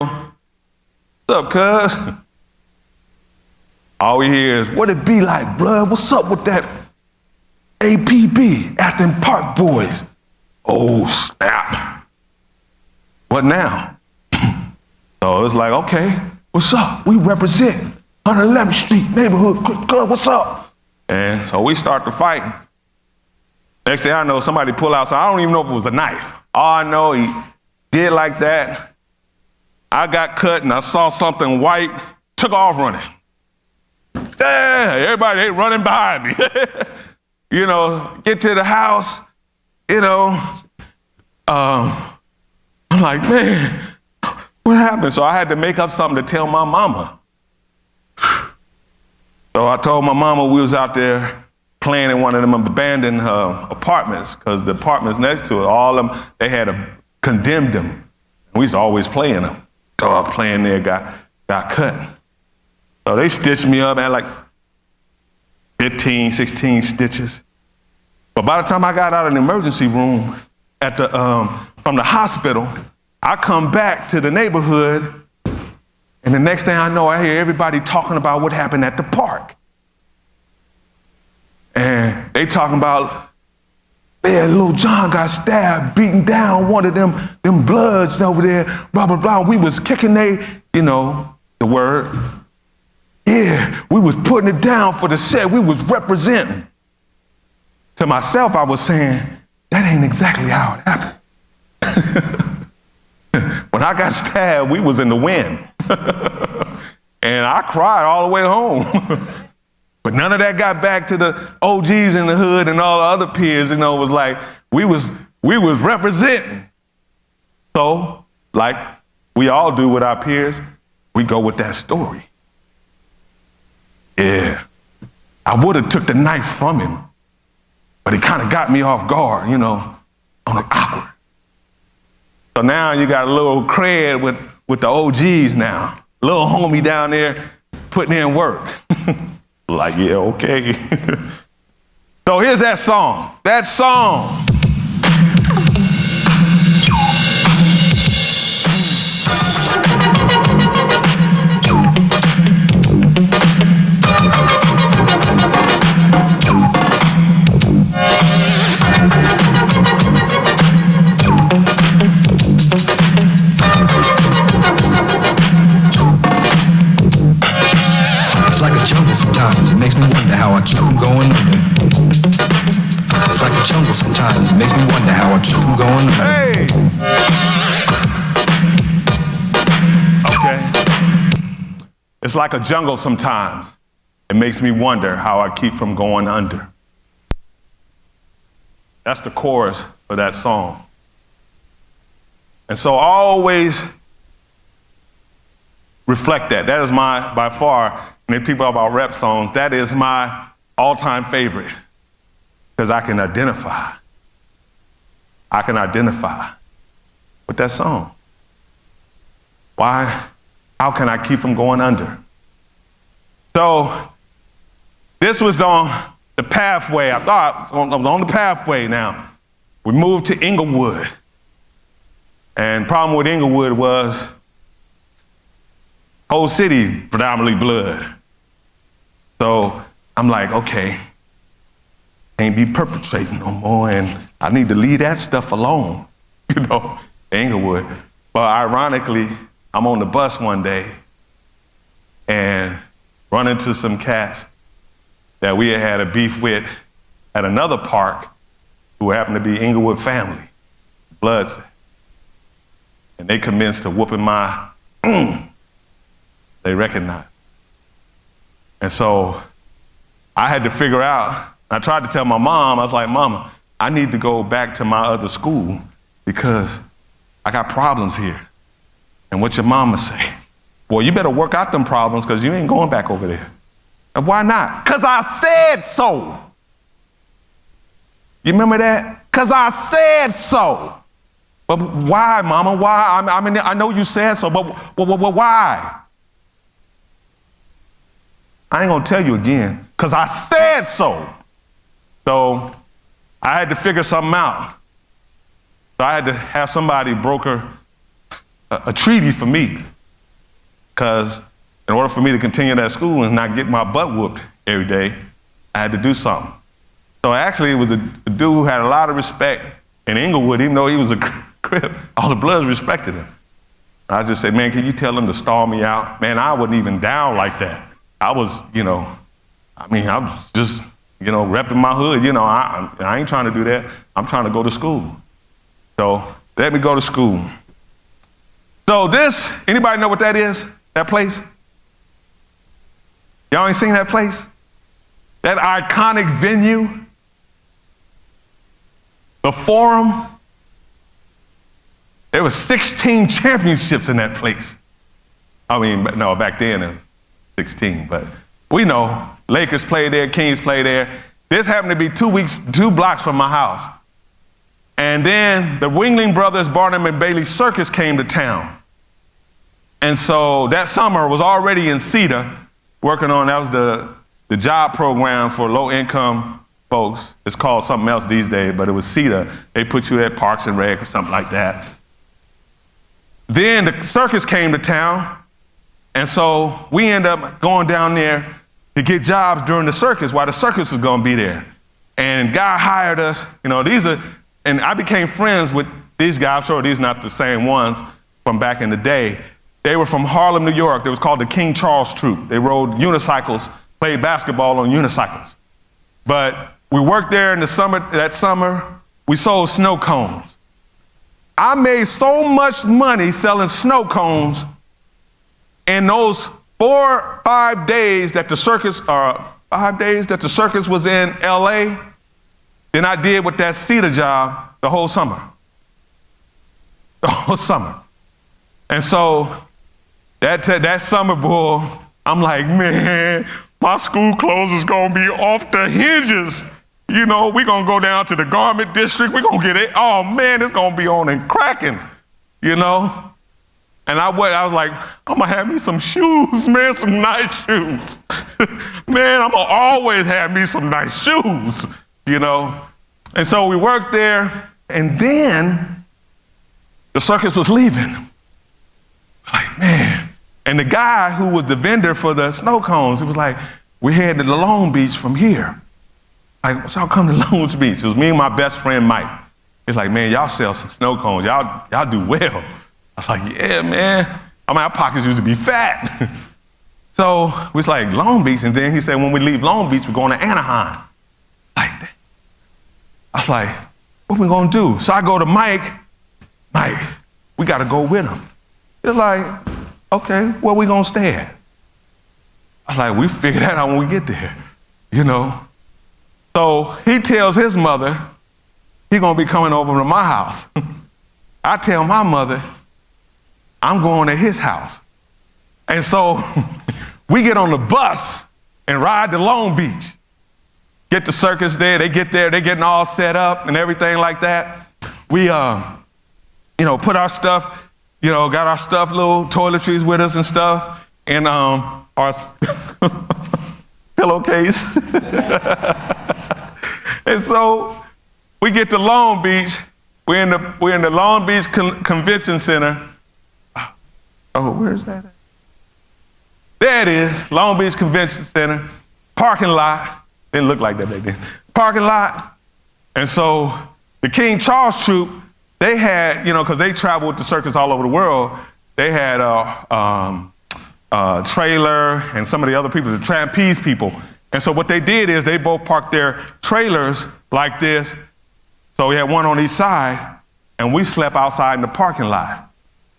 What's up, cuz? All we hear is, what it be like, blood? What's up with that APB, Acton Park boys? Oh, snap. What now? So it's like, okay, what's up? We represent 111th Street neighborhood, cuz, what's up? And so we start the fighting. Next thing I know, somebody pull out, so I don't even know if it was a knife. All I know, he did like that. I got cut and I saw something white, took off running. Yeah, everybody ain't running behind me. Get to the house, I'm like, man, what happened? So I had to make up something to tell my mama. So I told my mama we was out there playing in one of them abandoned apartments, because the apartments next to it, all of them, they had condemned them. We used to always play in them. So I was playing there, got cut. So they stitched me up, had like 15, 16 stitches. But by the time I got out of the emergency room from the hospital, I come back to the neighborhood, and the next thing I know, I hear everybody talking about what happened at the park. And they talking about, man, little John got stabbed, beaten down, one of them bloods over there, blah, blah, blah. We was kicking the word. Yeah, we was putting it down for the set. We was representing. To myself, I was saying, that ain't exactly how it happened. When I got stabbed, we was in the wind. And I cried all the way home. But none of that got back to the OGs in the hood and all the other peers, it was like, we was representing. So, like we all do with our peers, we go with that story. Yeah, I would have took the knife from him, but he kind of got me off guard, I'm like, awkward. So now you got a little cred with the OGs now. Little homie down there putting in work. Like, yeah, okay. So here's that song. That song. Sometimes it makes me wonder how I keep from going under. It's like a jungle sometimes. It makes me wonder how I keep from going under. Hey! Okay. It's like a jungle sometimes. It makes me wonder how I keep from going under. That's the chorus of that song. And so I always reflect that. That is by far, and if people talk about rap songs, that is my all-time favorite, because I can identify with that song. Why? How can I keep from going under? So this was on the pathway. I thought I was on the pathway now. We moved to Inglewood. And the problem with Inglewood was whole city predominantly blood. So I'm like, okay, can't be perpetrating no more, and I need to leave that stuff alone, Inglewood. But ironically, I'm on the bus one day and run into some cats that we had a beef with at another park who happened to be Inglewood family, Bloods. And they commenced to whooping my, they recognized. And so I had to figure out, I tried to tell my mom, I was like, Mama, I need to go back to my other school because I got problems here. And what your mama say? Well, you better work out them problems because you ain't going back over there. And why not? Because I said so. You remember that? Because I said so. But why, Mama? Why? I mean, I know you said so, but why? I ain't gonna tell you again, because I said so. So I had to figure something out. So I had to have somebody broker a treaty for me, because in order for me to continue that school and not get my butt whooped every day, I had to do something. So actually, it was a dude who had a lot of respect in Inglewood, even though he was a Crip. All the Bloods respected him. I just said, man, can you tell him to stall me out? Man, I wasn't even down like that. I was, I was just, repping my hood. I ain't trying to do that. I'm trying to go to school. So let me go to school. So anybody know what that is? That place? Y'all ain't seen that place? That iconic venue? The Forum? There was 16 championships in that place. No, back then it was 16, but we know Lakers played there, Kings played there. This happened to be 2 blocks from my house. And then the Wingling Brothers, Barnum and Bailey Circus came to town. And so that summer was already in Cedar, working on, that was the job program for low-income folks. It's called something else these days, but it was Cedar. They put you at Parks and Rec or something like that. Then the circus came to town, and so we end up going down there to get jobs during the circus while the circus was gonna be there. And guy hired us, and I became friends with these guys. I'm sure these are not the same ones from back in the day. They were from Harlem, New York. It was called the King Charles Troupe. They rode unicycles, played basketball on unicycles. But we worked there in the summer, that summer, we sold snow cones. I made so much money selling snow cones in those 5 days that the circus, 5 days that the circus was in LA, than I did with that Cedar job the whole summer. The whole summer. And so that summer, boy, I'm like, man, my school clothes is gonna be off the hinges. We're gonna go down to the garment district. We're gonna get it. Oh man, it's gonna be on and cracking, And I was like, I'm gonna have me some shoes, man, some nice shoes. Man, I'm gonna always have me some nice shoes, And so we worked there, and then the circus was leaving. Like, man. And the guy who was the vendor for the snow cones, he was like, we're headed to Long Beach from here. Like, y'all come to Long Beach. It was me and my best friend, Mike. He's like, man, y'all sell some snow cones. Y'all do well. I was like, yeah, man. Our pockets used to be fat. So we was like, Long Beach. And then he said, when we leave Long Beach, we're going to Anaheim. Like that. I was like, what we gonna do? So I go to Mike, we gotta go with him. He's like, okay, where we gonna stay at? I was like, we figure that out when we get there, So he tells his mother, he gonna be coming over to my house. I tell my mother, I'm going to his house. And so we get on the bus and ride to Long Beach. Get the circus there, they get there, they're getting all set up and everything like that. We, put our stuff, got our stuff, little toiletries with us and stuff, and our pillowcase. And so we get to Long Beach. We're in the Long Beach Convention Center. Oh, where's that at? There it is, Long Beach Convention Center, parking lot. Didn't look like that back then. Parking lot. And so the King Charles Troupe, they had, because they traveled with the circus all over the world, they had trailer and some of the other people, the trapeze people. And so what they did is they both parked their trailers like this. So we had one on each side, and we slept outside in the parking lot,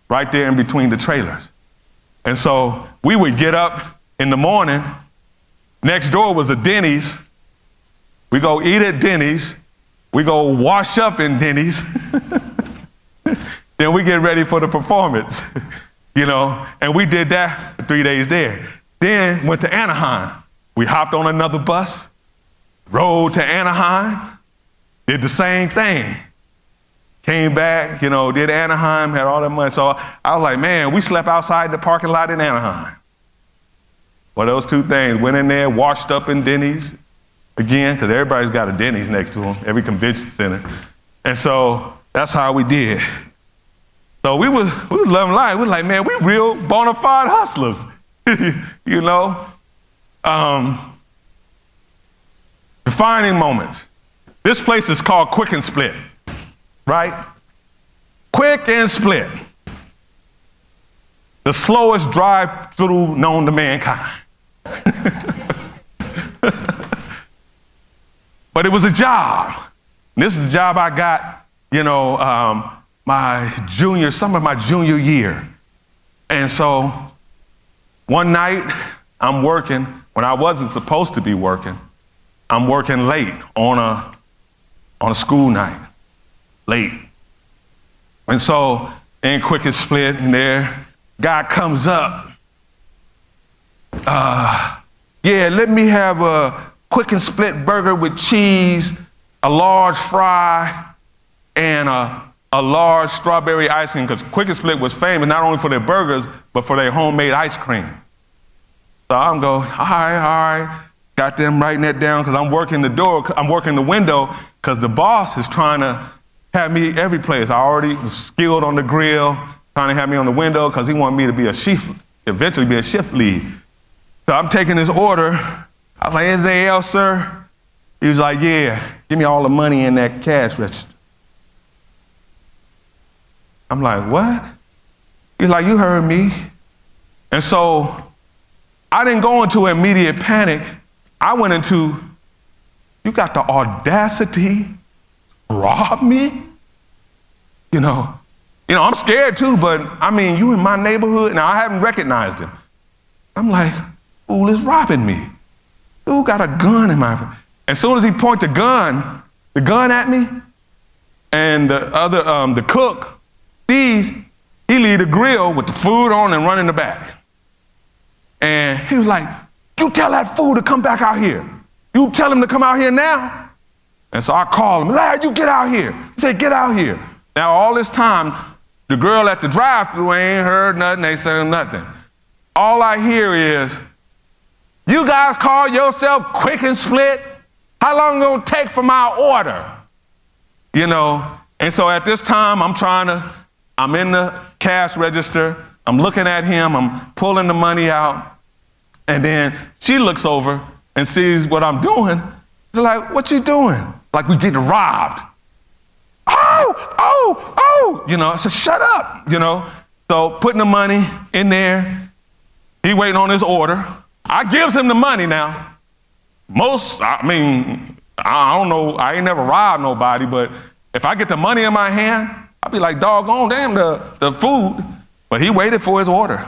right there in between the trailers. And so we would get up in the morning. Next door was a Denny's. We go eat at Denny's. We go wash up in Denny's. Then we get ready for the performance, and we did that for 3 days there. Then went to Anaheim. We hopped on another bus, rode to Anaheim, did the same thing. Came back, did Anaheim, had all that money. So I was like, man, we slept outside the parking lot in Anaheim. Well, those two things, went in there, washed up in Denny's again, because everybody's got a Denny's next to them, every convention center. And so that's how we did. So we was loving life. We was like, man, we real bona fide hustlers, you know? Defining moments. This place is called Quick and Split, right? Quick and Split. The slowest drive-through known to mankind. But it was a job. And this is the job I got, you know, some of my junior year. And so one night I'm working when I wasn't supposed to be working. I'm working late on a school night, late. And so in Quick and Split, and there, guy comes up. Yeah, let me have a Quick and Split burger with cheese, a large fry, and a large strawberry ice cream, because Quick and Split was famous not only for their burgers, but for their homemade ice cream. So I'm going, all right. Got them writing that down because I'm working the window because the boss is trying to have me every place. I already was skilled on the grill, trying to have me on the window because he wanted me to be eventually be a shift lead. So I'm taking his order. I was like, anything else, sir? He was like, yeah, give me all the money in that cash register. I'm like, what? He's like, you heard me. And so I didn't go into immediate panic. I went into, you got the audacity to rob me? You know, I'm scared too, but I mean, you in my neighborhood? Now I haven't recognized him. I'm like, fool is robbing me. Who got a gun in my, as soon as he pointed the gun at me, and the cook sees, he leave the grill with the food on and run in the back. And he was like, you tell that fool to come back out here. You tell him to come out here now. And so I called him, lad, you get out here. He said, get out here. Now all this time, the girl at the drive-thru ain't heard nothing, ain't saying nothing. All I hear is, you guys call yourself Quick and Split? How long it gonna take for my order? You know, and so at this time, I'm in the cash register, I'm looking at him, I'm pulling the money out, and then she looks over and sees what I'm doing. She's like, what you doing? Like we getting robbed. Oh, you know, I said, shut up, you know. So putting the money in there, he waiting on his order. I gives him the money now. I don't know, I ain't never robbed nobody, but if I get the money in my hand, I'll be like, doggone damn the food. But he waited for his order.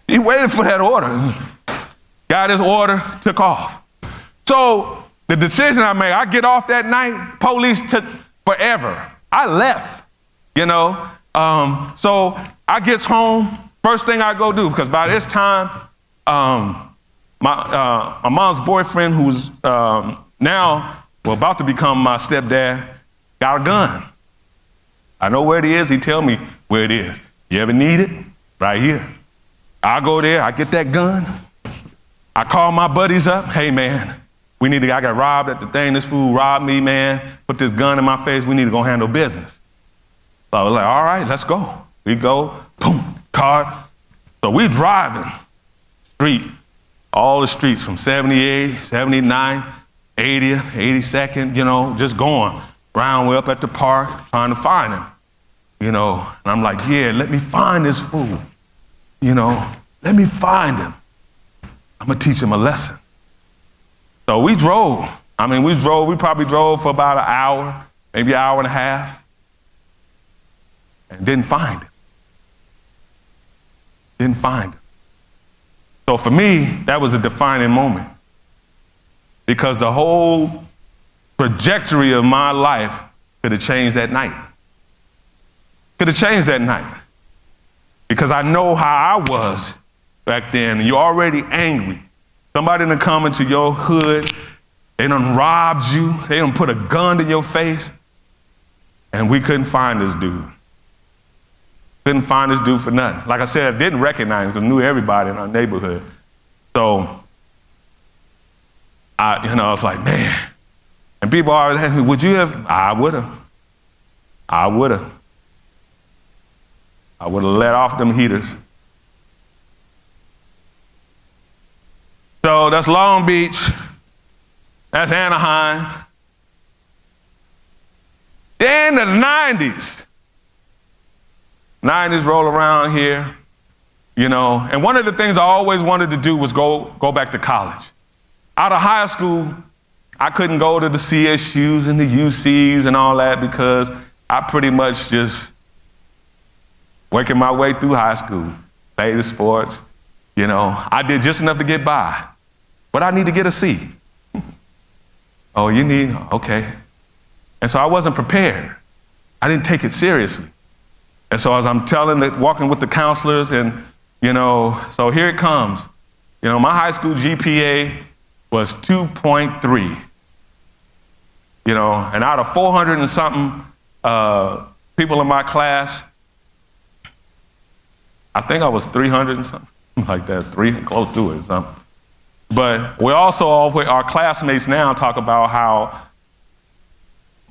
He waited for that order. Got his order, took off. So the decision I made, I get off that night, police took forever. I left, you know. So I gets home, first thing I go do, because by this time, my mom's boyfriend, who's now about to become my stepdad, got a gun. I know where it is, he tell me where it is. You ever need it? Right here. I go there, I get that gun. I call my buddies up, hey man, I got robbed at the thing, this fool robbed me, man, put this gun in my face, we need to go handle business. So I was like, all right, let's go. We go, boom, car. So we driving, all the streets from 78, 79, 80th, 82nd, you know, just going round. We're up at the park trying to find him, you know. And I'm like, yeah, let me find this fool, you know, let me find him. I'm gonna teach him a lesson. So we drove. We probably drove for about an hour, maybe an hour and a half, and didn't find him. So for me, that was a defining moment, because the whole trajectory of my life could have changed that night. Because I know how I was back then. You're already angry. Somebody done come into your hood, they done robbed you, they done put a gun to your face, and we couldn't find this dude. Couldn't find this dude for nothing. Like I said, I didn't recognize him because I knew everybody in our neighborhood. So, I was like, man. And people always ask me, would you have? I would have. I would have let off them heaters. So that's Long Beach. That's Anaheim. Then the 90s. 90s roll around here, you know, and one of the things I always wanted to do was go back to college. Out of high school, I couldn't go to the CSUs and the UCs and all that because I pretty much just working my way through high school, played the sports, you know. I did just enough to get by, but I need to get a C. Oh, you need, okay. And so I wasn't prepared. I didn't take it seriously. And so as I'm walking with the counselors and, you know, so here it comes. You know, my high school GPA was 2.3. You know, and out of 400 and something people in my class, I think I was 300 and something like that, close to it or something. But we also, our classmates now talk about how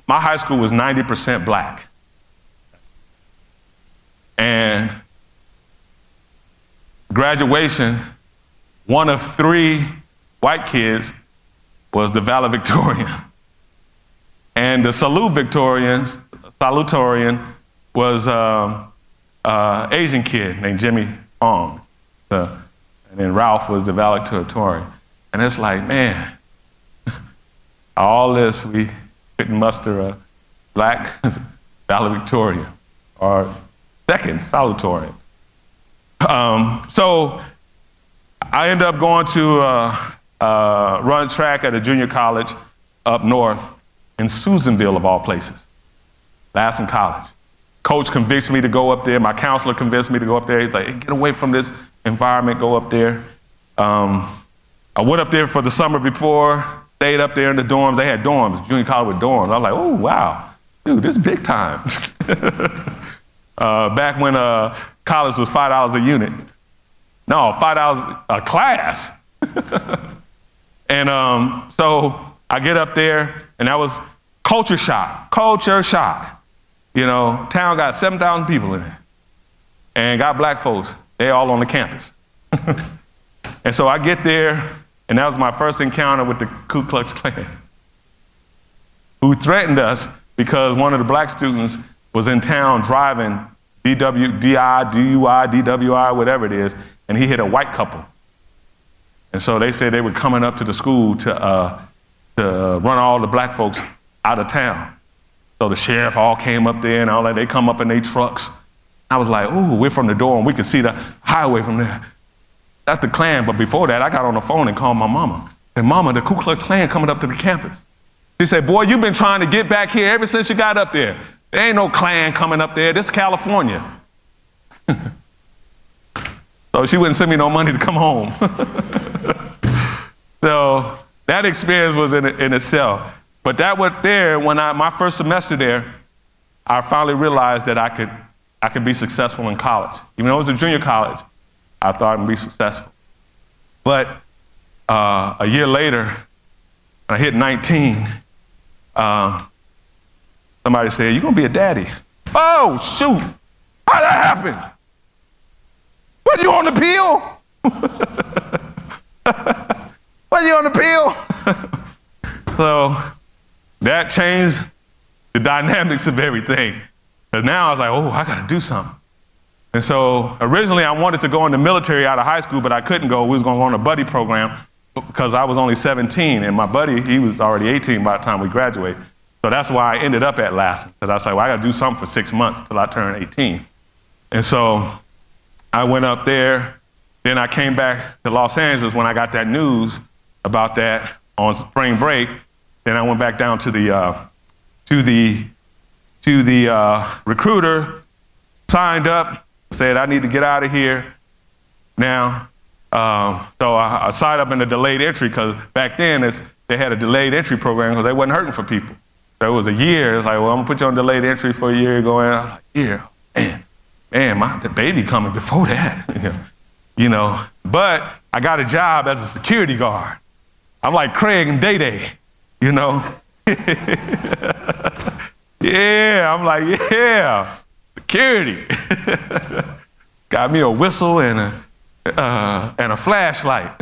my high school was 90% black. And graduation, one of 3 white kids was the valedictorian. And the salutatorian was an Asian kid named Jimmy Fong. And then Ralph was the valedictorian. And it's like, man, all this, we couldn't muster a black valedictorian or second salutatorian. So I ended up going to run track at a junior college up north in Susanville, of all places, Lassen College. Coach convinced me to go up there. My counselor convinced me to go up there. He's like, hey, get away from this environment, go up there. I went up there for the summer before, stayed up there in the dorms. They had dorms, junior college with dorms. I was like, oh, wow, dude, this is big time. Back when college was $5 a unit. No, $5 a class. And so I get up there, and that was culture shock. You know, town got 7,000 people in it. And got black folks, they all on the campus. And so I get there, and that was my first encounter with the Ku Klux Klan, who threatened us because one of the black students was in town driving DUI, whatever it is, and he hit a white couple. And so they said they were coming up to the school to run all the black folks out of town. So the sheriff all came up there and all that. They come up in their trucks. I was like, ooh, we're from the door and we could see the highway from there. That's the Klan, but before that, I got on the phone and called my mama. And mama, the Ku Klux Klan coming up to the campus. She said, boy, you've been trying to get back here ever since you got up there. There ain't no Klan coming up there. This is California. So she wouldn't send me no money to come home. So that experience was in itself. But that was there when my first semester there, I finally realized that I could be successful in college. Even though it was a junior college, I thought I'd be successful. But a year later, when I hit 19, somebody said, you're gonna be a daddy. Oh, shoot, how'd that happen? What, you on the pill? What, you on the pill? So that changed the dynamics of everything. Because now I was like, oh, I gotta do something. And so originally I wanted to go in the military out of high school, but I couldn't go. We was gonna go on a buddy program because I was only 17 and my buddy, he was already 18 by the time we graduated. So that's why I ended up at Lassen. Because I was like, well, I gotta do something for 6 months till I turn 18. And so I went up there, then I came back to Los Angeles when I got that news about that on spring break. Then I went back down to the recruiter, signed up, said I need to get out of here now. So I signed up in the delayed entry because back then they had a delayed entry program because they wasn't hurting for people. So it was a year. It's like, well, I'm gonna put you on delayed entry for a year. Going, I was like, yeah, man, the baby coming before that, you know. But I got a job as a security guard. I'm like Craig and Day Day, you know. Yeah, I'm like, yeah. security. Got me a whistle and a flashlight.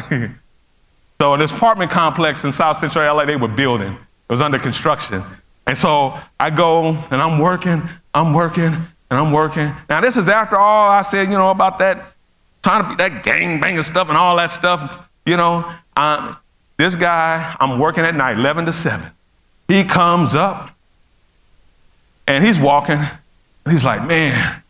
So in this apartment complex in South Central LA, they were building. It was under construction. And so I go and I'm working. Now this is after all I said, about that, trying to be that gangbanging stuff and all that stuff, This guy, I'm working at night, 11 to 7. He comes up and he's walking and he's like, man,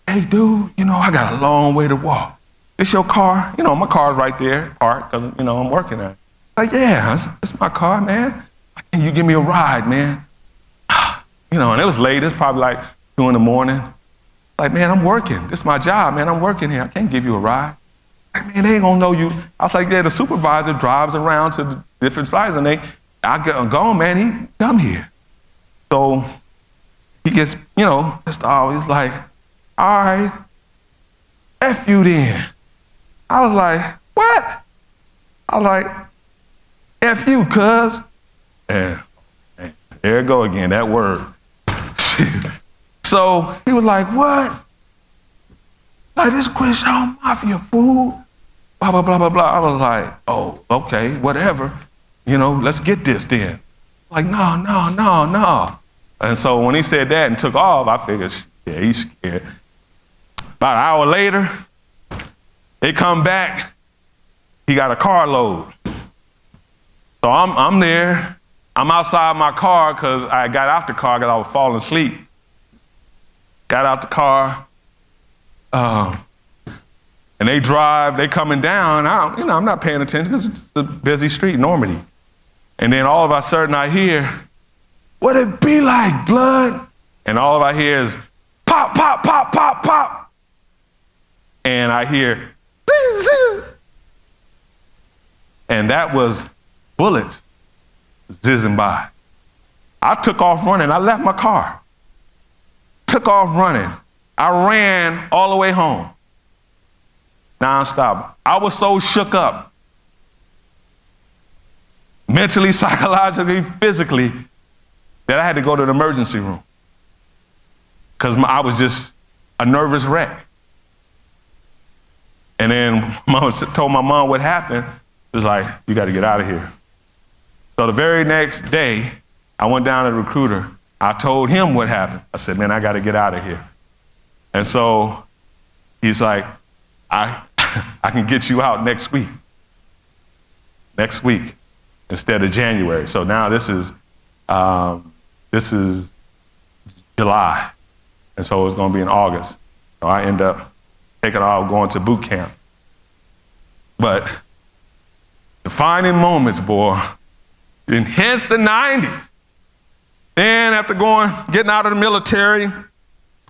hey dude, I got a long way to walk. It's your car? My car's right there, parked, because, I'm working at it. Like, yeah, it's my car, man. Can you give me a ride, man? And it was late, it's probably like 2 in the morning. Like, man, I'm working. This is my job, man. I'm working here. I can't give you a ride. Like, man, they ain't gonna know you. I was like, yeah, the supervisor drives around to the different flights and I go, man, he come here. So he gets, just always like, all right, F you then. I was like, what? I was like, F you, cuz. And there it go again, that word. So he was like, what? Like, this Crenshaw Mafia fool? Blah, blah, blah, blah, blah. I was like, oh, okay, whatever. Let's get this then. Like, no. And so when he said that and took off, I figured, yeah, he's scared. About an hour later, they come back, he got a carload. So I'm there, I'm outside my car because I got out the car because I was falling asleep. Got out the car, and they drive, they coming down, I'm not paying attention because it's a busy street, Normandy. And then all of a sudden I hear, what it be like, blood? And all I hear is pop, pop, pop, pop, pop. And I hear, zzz, zzz. And that was bullets zizzing by. I took off running. I left my car. Took off running. I ran all the way home. Nonstop. I was so shook up. Mentally, psychologically, physically, that I had to go to the emergency room. Because I was just a nervous wreck. And then Mom told my mom what happened. It was like, you got to get out of here. So the very next day, I went down to the recruiter. I told him what happened. I said, man, I got to get out of here. And so he's like, I can get you out next week. Next week instead of January. So now this is July. And so it's going to be in August. So I end up taking off, going to boot camp. But defining moments, boy, and hence the 90s. Then after getting out of the military,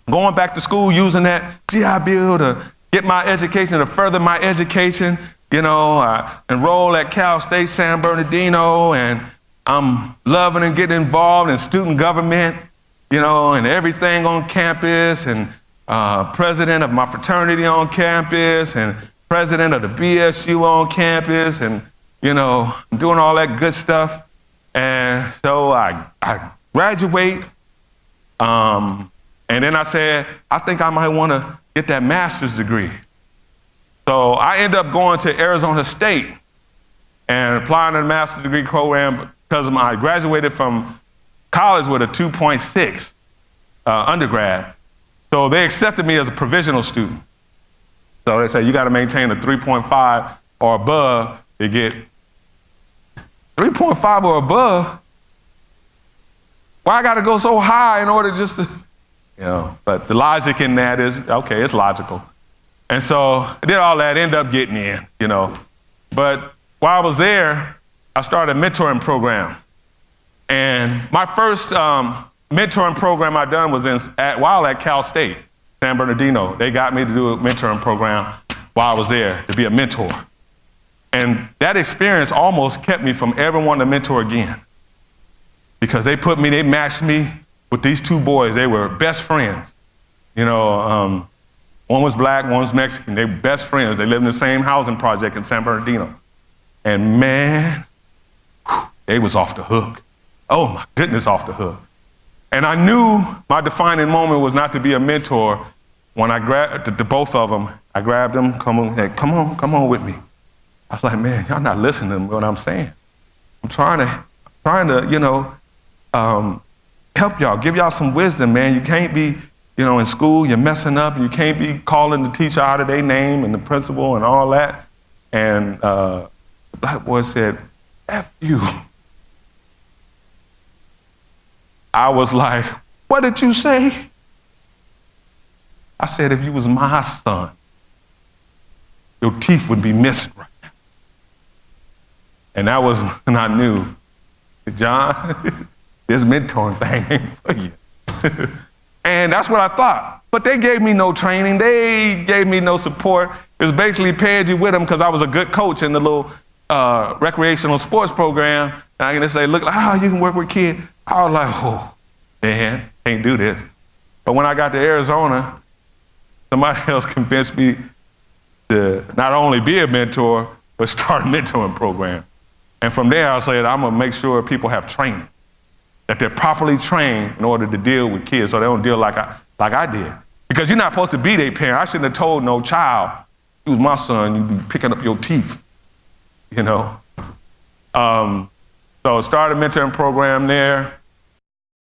going back to school, using that GI Bill to get my education, to further my education, I enrolled at Cal State San Bernardino, and I'm loving and getting involved in student government, and everything on campus, and president of my fraternity on campus, and president of the BSU on campus, and, doing all that good stuff. And so I graduate, and then I said, I think I might want to get that master's degree. So I ended up going to Arizona State and applying to the master's degree program because I graduated from college with a 2.6 undergrad. So they accepted me as a provisional student. So they said, you got to maintain a 3.5 or above to get 3.5 or above. Why I got to go so high in order just to, but the logic in that is, okay, it's logical. And so I did all that, ended up getting in, But while I was there, I started a mentoring program. And my first mentoring program I done was while at Cal State, San Bernardino. They got me to do a mentoring program while I was there to be a mentor. And that experience almost kept me from ever wanting to mentor again. Because they matched me with these two boys. They were best friends. One was black, one was Mexican. They were best friends. They lived in the same housing project in San Bernardino. And man, they was off the hook. Oh my goodness, off the hook. And I knew my defining moment was not to be a mentor. When I grabbed the both of them, I grabbed them, come on with me. I was like, man, y'all not listening to what I'm saying. I'm trying to, help y'all, give y'all some wisdom, man. You can't be, in school, you're messing up. You can't be calling the teacher out of their name and the principal and all that. And the black boy said, F you. I was like, what did you say? I said, if you was my son, your teeth would be missing right now. And that was when I knew, John, this mentoring thing ain't for you. And that's what I thought. But they gave me no training. They gave me no support. It was basically paired you with them because I was a good coach in the little recreational sports program. And I can just say, look, you can work with kids. I was like, oh, man, can't do this. But when I got to Arizona, somebody else convinced me to not only be a mentor, but start a mentoring program. And from there, I said, I'm going to make sure people have training, that they're properly trained in order to deal with kids so they don't deal like I did. Because you're not supposed to be their parent. I shouldn't have told no child, he was my son, you'd be picking up your teeth, So started a mentoring program there.